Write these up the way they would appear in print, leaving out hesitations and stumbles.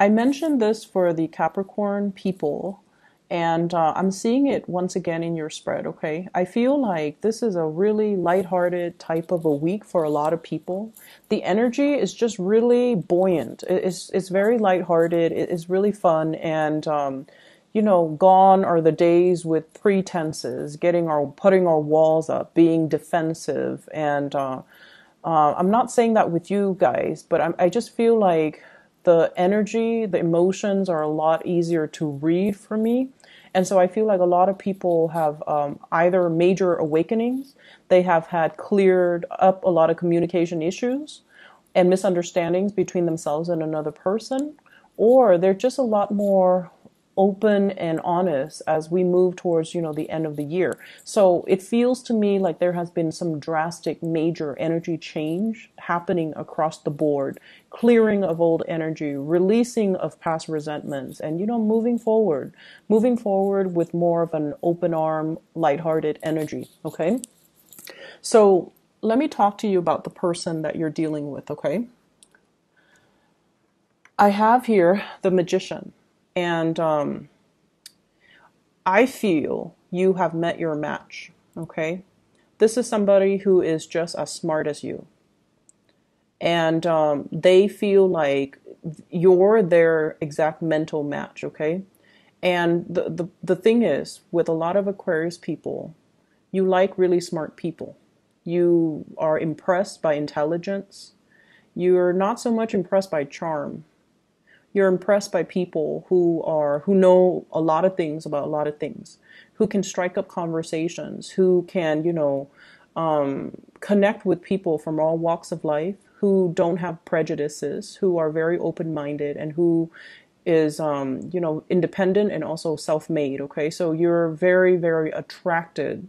I mentioned this for the Capricorn people, and I'm seeing it once again in your spread, okay? I feel like this is a really lighthearted type of a week for a lot of people. The energy is just really buoyant. It's very lighthearted. It is really fun, and gone are the days with pretenses, putting our walls up, being defensive, and I'm not saying that with you guys, but I just feel like the energy, the emotions are a lot easier to read for me. And so I feel like a lot of people have either major awakenings, they have had cleared up a lot of communication issues and misunderstandings between themselves and another person, or they're just a lot more open and honest as we move towards, the end of the year. So it feels to me like there has been some drastic major energy change happening across the board, clearing of old energy, releasing of past resentments, and, moving forward with more of an open arm, lighthearted energy. Okay. So let me talk to you about the person that you're dealing with. Okay. I have here the Magician. And I feel you have met your match, okay? This is somebody who is just as smart as you. And they feel like you're their exact mental match, okay? And the thing is, with a lot of Aquarius people, you like really smart people. You are impressed by intelligence. You're not so much impressed by charm. You're impressed by people who know a lot of things about a lot of things, who can strike up conversations, who can, connect with people from all walks of life, who don't have prejudices, who are very open-minded, and who is, independent and also self-made. Okay, so you're very, very attracted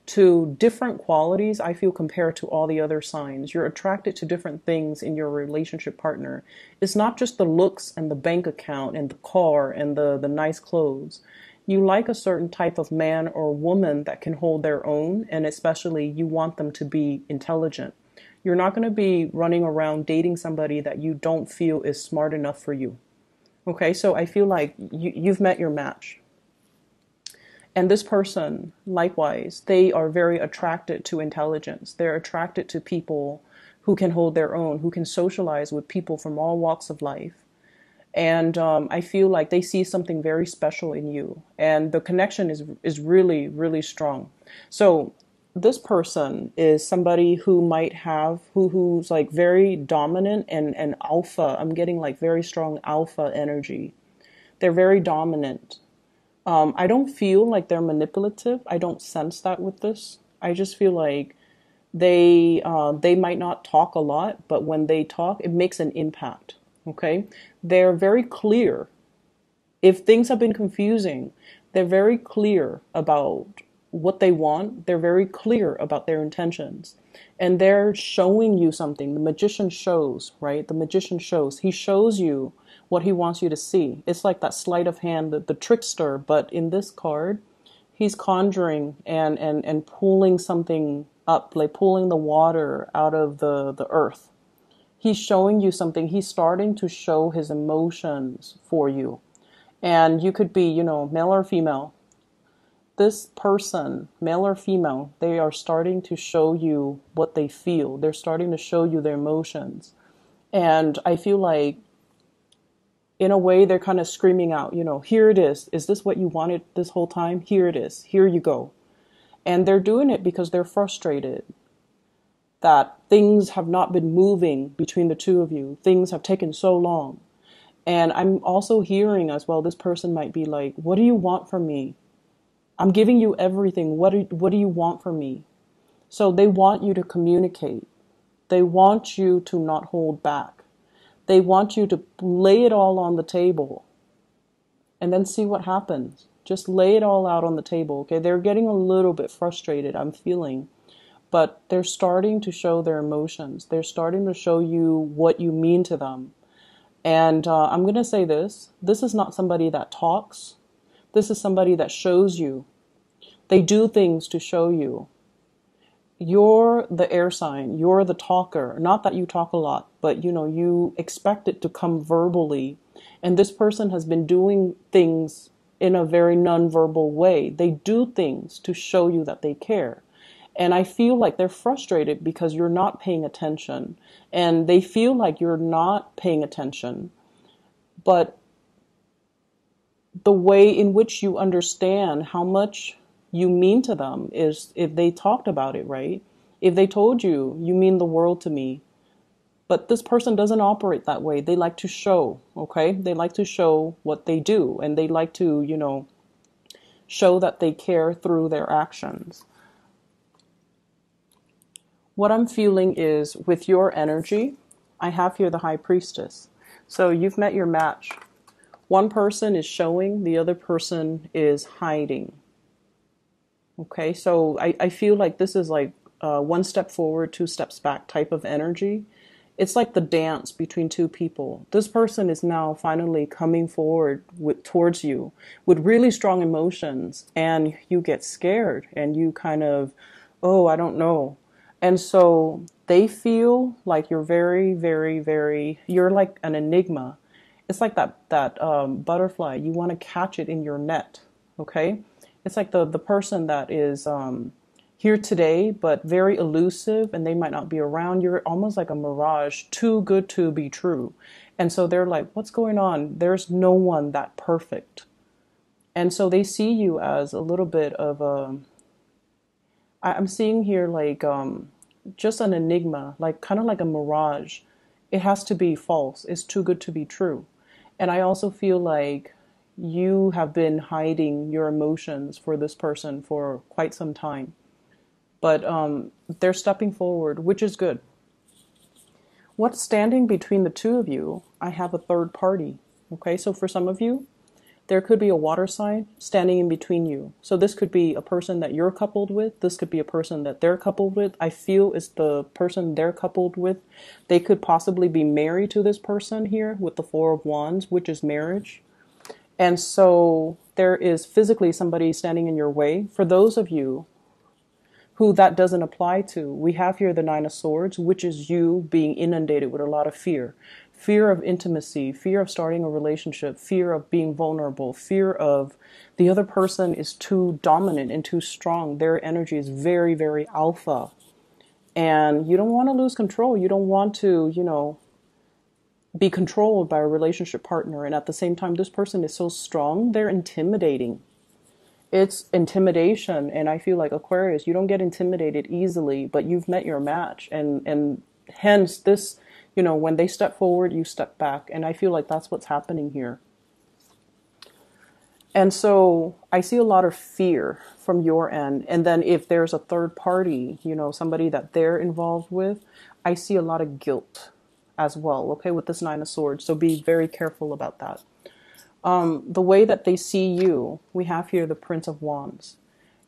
to different qualities, I feel, compared to all the other signs. You're attracted to different things in your relationship partner. It's not just the looks and the bank account and the car and the nice clothes. You like a certain type of man or woman that can hold their own, and especially you want them to be intelligent. You're not going to be running around dating somebody that you don't feel is smart enough for you. Okay, so I feel like you've met your match. And this person, likewise, they are very attracted to intelligence. They're attracted to people who can hold their own, who can socialize with people from all walks of life. And I feel like they see something very special in you. And the connection is really, really strong. So this person is somebody who might have, who's like very dominant and alpha. I'm getting like very strong alpha energy. They're very dominant. I don't feel like they're manipulative. I don't sense that with this. I just feel like they might not talk a lot, but when they talk, it makes an impact. Okay, they're very clear. If things have been confusing, they're very clear about what they want. They're very clear about their intentions, and they're showing you something. The magician shows, right? The magician shows. He shows you what he wants you to see. It's like that sleight of hand, the trickster, but in this card, he's conjuring and pulling something up, like pulling the water out of the earth. He's showing you something. He's starting to show his emotions for you. And you could be, male or female. This person, male or female, they are starting to show you what they feel. They're starting to show you their emotions. And I feel like, in a way, they're kind of screaming out, here it is. Is this what you wanted this whole time? Here it is. Here you go. And they're doing it because they're frustrated that things have not been moving between the two of you. Things have taken so long. And I'm also hearing as well, this person might be like, what do you want from me? I'm giving you everything. What do you want from me? So they want you to communicate. They want you to not hold back. They want you to lay it all on the table and then see what happens. Just lay it all out on the table. Okay, they're getting a little bit frustrated, I'm feeling. But they're starting to show their emotions. They're starting to show you what you mean to them. And I'm going to say this. This is not somebody that talks. This is somebody that shows you. They do things to show you. You're the air sign. You're the talker. Not that you talk a lot, but you expect it to come verbally. And this person has been doing things in a very nonverbal way. They do things to show you that they care. And I feel like they're frustrated because you're not paying attention. And they feel like you're not paying attention. But the way in which you understand how much you mean to them is if they talked about it, right? If they told you, you mean the world to me. But this person doesn't operate that way. They like to show, okay? They like to show what they do. And they like to, show that they care through their actions. What I'm feeling is with your energy, I have here the High Priestess. So you've met your match. One person is showing, the other person is hiding. Okay, so I feel like this is like one step forward, two steps back type of energy. It's like the dance between two people. This person is now finally coming forward towards you with really strong emotions, and you get scared and you kind of, oh, I don't know. And so they feel like you're very, very, very, you're like an enigma. It's like that butterfly. You want to catch it in your net, okay? It's like the person that is here today, but very elusive, and they might not be around. You're almost like a mirage, too good to be true. And so they're like, what's going on? There's no one that perfect. And so they see you as a little bit of a, I'm seeing here like just an enigma, like kind of like a mirage. It has to be false. It's too good to be true. And I also feel like you have been hiding your emotions for this person for quite some time. But they're stepping forward, which is good. What's standing between the two of you? I have a third party. Okay, so for some of you, there could be a water sign standing in between you. So this could be a person that you're coupled with. This could be a person that they're coupled with. I feel it's the person they're coupled with. They could possibly be married to this person here with the Four of Wands, which is marriage. And so there is physically somebody standing in your way. For those of you who that doesn't apply to, we have here the Nine of Swords, which is you being inundated with a lot of fear. Fear of intimacy, fear of starting a relationship, fear of being vulnerable, fear of the other person is too dominant and too strong. Their energy is very, very alpha. And you don't want to lose control. You don't want to, be controlled by a relationship partner. And at the same time, this person is so strong, they're intimidating. It's intimidation. And I feel like Aquarius, you don't get intimidated easily, but you've met your match. And hence this, when they step forward, you step back. And I feel like that's what's happening here. And so I see a lot of fear from your end. And then if there's a third party, somebody that they're involved with, I see a lot of guilt as well, okay, with this Nine of Swords. So be very careful about that. The way that they see you, we have here the Prince of Wands.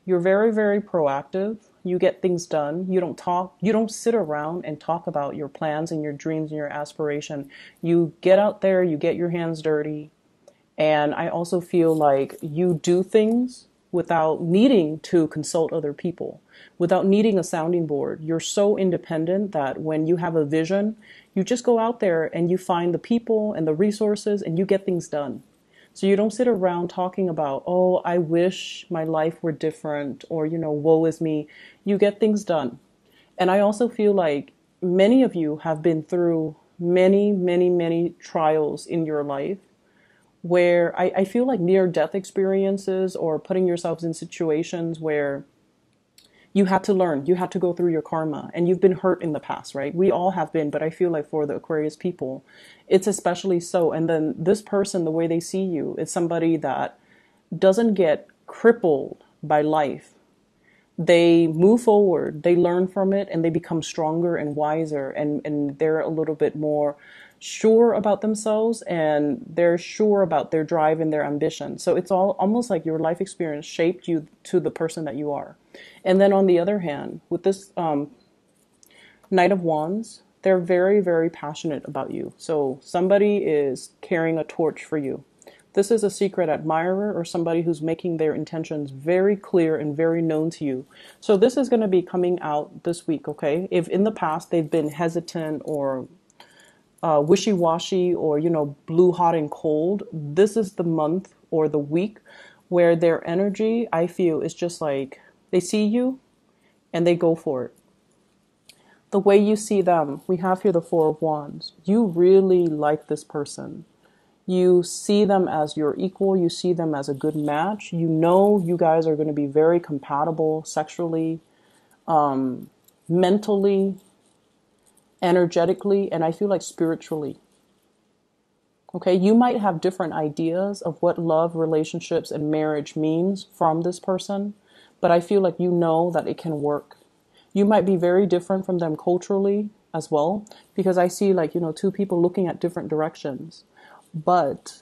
You're very, very proactive. You get things done. You don't sit around and talk about your plans and your dreams and your aspiration. You get out there, you get your hands dirty. And I also feel like you do things without needing to consult other people, without needing a sounding board. You're so independent that when you have a vision, you just go out there and you find the people and the resources and you get things done. So you don't sit around talking about, oh, I wish my life were different, or, woe is me. You get things done. And I also feel like many of you have been through many, many, many trials in your life where I feel like near-death experiences or putting yourselves in situations where you had to learn, you had to go through your karma, and you've been hurt in the past, right? We all have been, but I feel like for the Aquarius people, it's especially so. And then this person, the way they see you, is somebody that doesn't get crippled by life. They move forward, they learn from it, and they become stronger and wiser, and they're a little bit more sure about themselves, and they're sure about their drive and their ambition. So it's all almost like your life experience shaped you to the person that you are. And then on the other hand, with this Knight of Wands, they're very, very passionate about you. So somebody is carrying a torch for you. This is a secret admirer or somebody who's making their intentions very clear and very known to you. So this is going to be coming out this week, okay? If in the past they've been hesitant or wishy-washy or, blue, hot, and cold, this is the month or the week where their energy, I feel, is just like they see you and they go for it. The way you see them, we have here the Four of Wands. You really like this person. You see them as your equal. You see them as a good match. You know you guys are going to be very compatible sexually, mentally, energetically, and I feel like spiritually. Okay, you might have different ideas of what love, relationships, and marriage means from this person, but I feel like you know that it can work. You might be very different from them culturally as well, because I see like, two people looking at different directions, but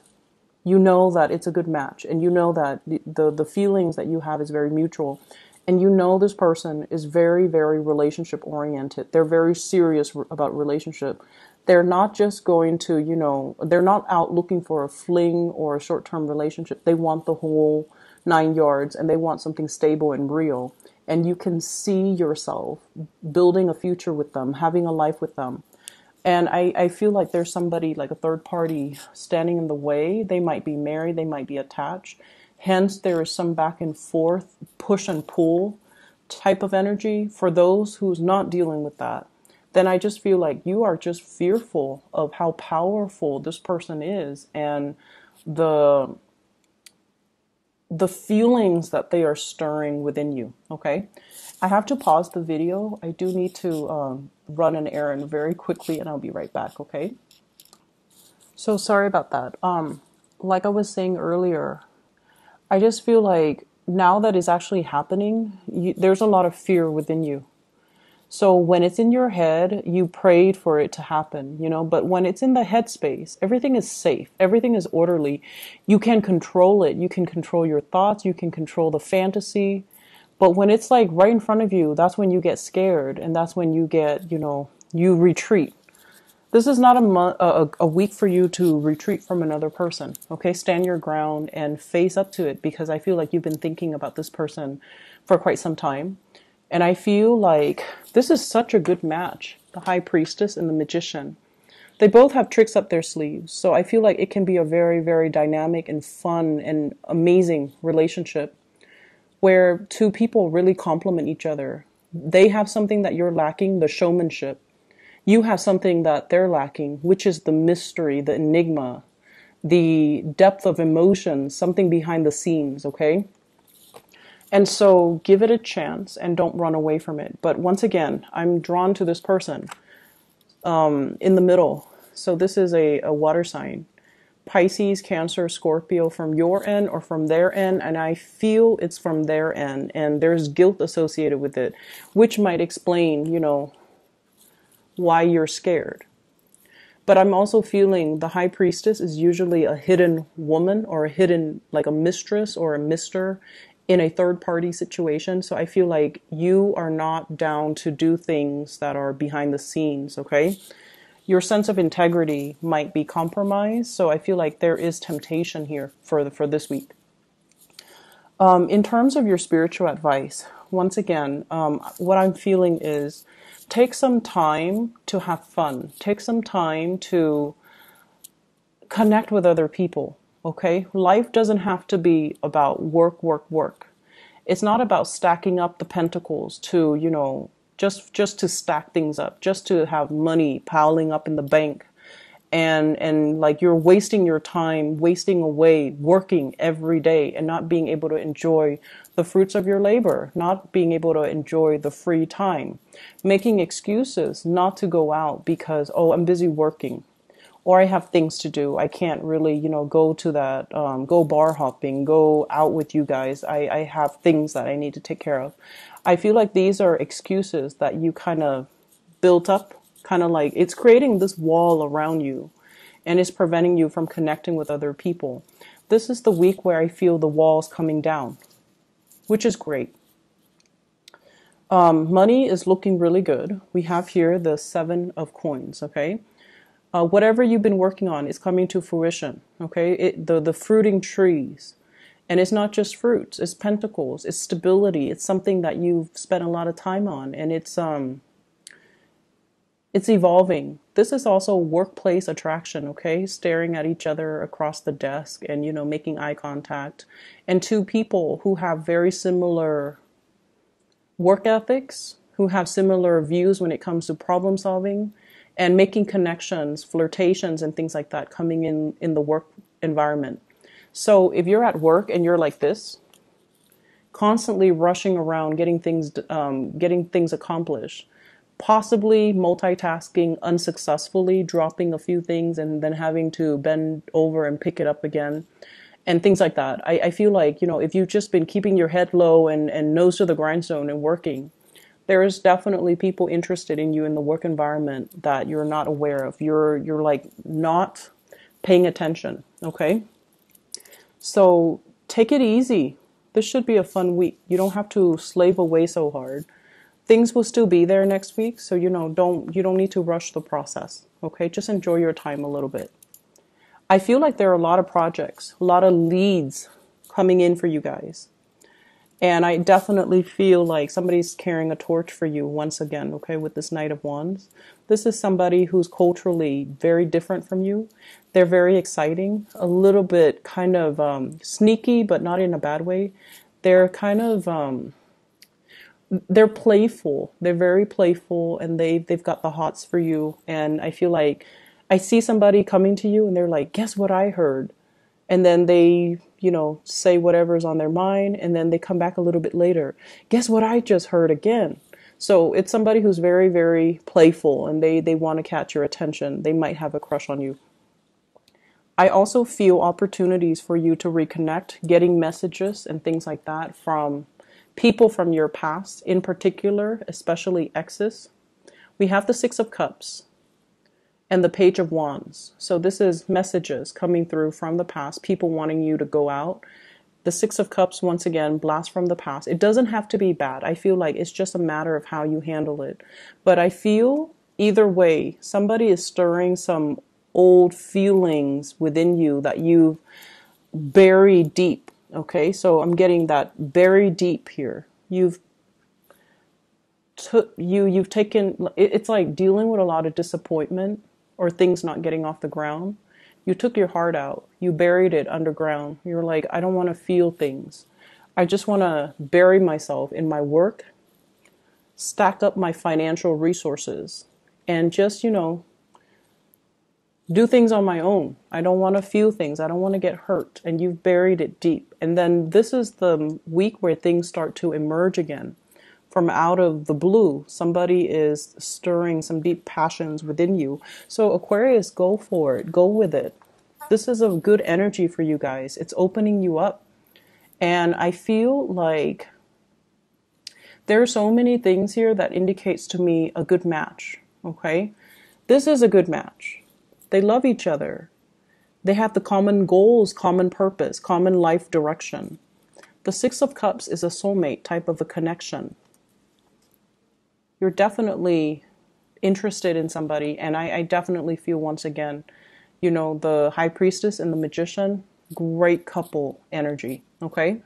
you know that it's a good match, and you know that the feelings that you have is very mutual. And you know this person is very, very relationship oriented. They're very serious about relationship. They're not just going to, they're not out looking for a fling or a short-term relationship. They want the whole 9 yards, and they want something stable and real. And you can see yourself building a future with them, having a life with them. And I feel like there's somebody, like a third party, standing in the way. They might be married, they might be attached. Hence, there is some back and forth, push and pull type of energy. For those who's not dealing with that, then I just feel like you are just fearful of how powerful this person is, and the feelings that they are stirring within you. Okay, I have to pause the video. I do need to run an errand very quickly, and I'll be right back. Okay, so sorry about that. Like I was saying earlier, I just feel like now that it's actually happening, there's a lot of fear within you. So when it's in your head, you prayed for it to happen, but when it's in the headspace, everything is safe. Everything is orderly. You can control it. You can control your thoughts. You can control the fantasy. But when it's like right in front of you, that's when you get scared. And that's when you get, you retreat. This is not a week for you to retreat from another person. Okay, stand your ground and face up to it, because I feel like you've been thinking about this person for quite some time. And I feel like this is such a good match, the High Priestess and the Magician. They both have tricks up their sleeves. So I feel like it can be a very, very dynamic and fun and amazing relationship where two people really complement each other. They have something that you're lacking, the showmanship. You have something that they're lacking, which is the mystery, the enigma, the depth of emotion, something behind the scenes, okay? And so give it a chance and don't run away from it. But once again, I'm drawn to this person in the middle. So this is a water sign. Pisces, Cancer, Scorpio, from your end or from their end. And I feel it's from their end. And there's guilt associated with it, which might explain, why you're scared. But I'm also feeling the High Priestess is usually a hidden woman, or a hidden, like a mistress or a mister in a third party situation. So I feel like you are not down to do things that are behind the scenes, okay? Your sense of integrity might be compromised. So I feel like there is temptation here for this week. In terms of your spiritual advice, once again, what I'm feeling is take some time to have fun. Take some time to connect with other people, okay? Life doesn't have to be about work, work, work. It's not about stacking up the pentacles to, just to stack things up, just to have money piling up in the bank. And like you're wasting your time, wasting away, working every day and not being able to enjoy the fruits of your labor, not being able to enjoy the free time, making excuses not to go out because, oh, I'm busy working, or I have things to do. I can't really, go to that, go bar hopping, go out with you guys. I have things that I need to take care of. I feel like these are excuses that you kind of built up, kind of like it's creating this wall around you and it's preventing you from connecting with other people. This is the week where I feel the walls coming down, which is great. Money is looking really good. We have here the 7 of coins, okay? Whatever you've been working on is coming to fruition, okay? The fruiting trees. And it's not just fruits, it's pentacles, it's stability. It's something that you've spent a lot of time on, and it's evolving. This is also workplace attraction, okay? Staring at each other across the desk and, you know, making eye contact. And two people who have very similar work ethics, who have similar views when it comes to problem solving and making connections, flirtations, and things like that coming in the work environment. So if you're at work and you're like this, constantly rushing around, getting things accomplished, possibly multitasking unsuccessfully, dropping a few things and then having to bend over and pick it up again, and things like that. I feel like, you know, if you've just been keeping your head low and nose to the grindstone and working, there is definitely people interested in you in the work environment that you're not aware of. You're like not paying attention, okay? So take it easy. This should be a fun week. You don't have to slave away so hard. Things will still be there next week, so you know, you don't need to rush the process, okay? Just enjoy your time a little bit. I feel like there are a lot of projects, a lot of leads coming in for you guys. And I definitely feel like somebody's carrying a torch for you once again, okay, with this Knight of Wands. This is somebody who's culturally very different from you. They're very exciting, a little bit kind of sneaky, but not in a bad way. They're kind of, they're playful. They're very playful, and they've got the hots for you. And I feel like I see somebody coming to you and they're like, guess what I heard? And then they, you know, say whatever's on their mind, and then they come back a little bit later. Guess what I just heard again? So it's somebody who's very, very playful, and they want to catch your attention. They might have a crush on you. I also feel opportunities for you to reconnect, getting messages and things like that from people from your past, in particular, especially exes. We have the Six of Cups and the Page of Wands. So this is messages coming through from the past, people wanting you to go out. The Six of Cups, once again, blast from the past. It doesn't have to be bad. I feel like it's just a matter of how you handle it. But I feel either way, somebody is stirring some old feelings within you that you've buried deep. Okay, so I'm getting that very deep here. You've taken, it's like dealing with a lot of disappointment or things not getting off the ground. You took your heart out. You buried it underground. You're like, I don't want to feel things. I just want to bury myself in my work, stack up my financial resources, and just, you know, do things on my own. I don't want to feel things. I don't want to get hurt. And you've buried it deep. And then this is the week where things start to emerge again. From out of the blue, somebody is stirring some deep passions within you. So Aquarius, go for it. Go with it. This is a good energy for you guys. It's opening you up. And I feel like there are so many things here that indicates to me a good match. Okay? This is a good match. They love each other. They have the common goals, common purpose, common life direction. The Six of Cups is a soulmate type of a connection. You're definitely interested in somebody, and I definitely feel, once again, you know, the High Priestess and the Magician, great couple energy, okay?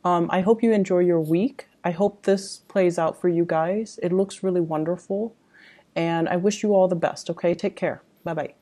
I hope you enjoy your week. I hope this plays out for you guys. It looks really wonderful, and I wish you all the best, okay? Take care. Bye-bye.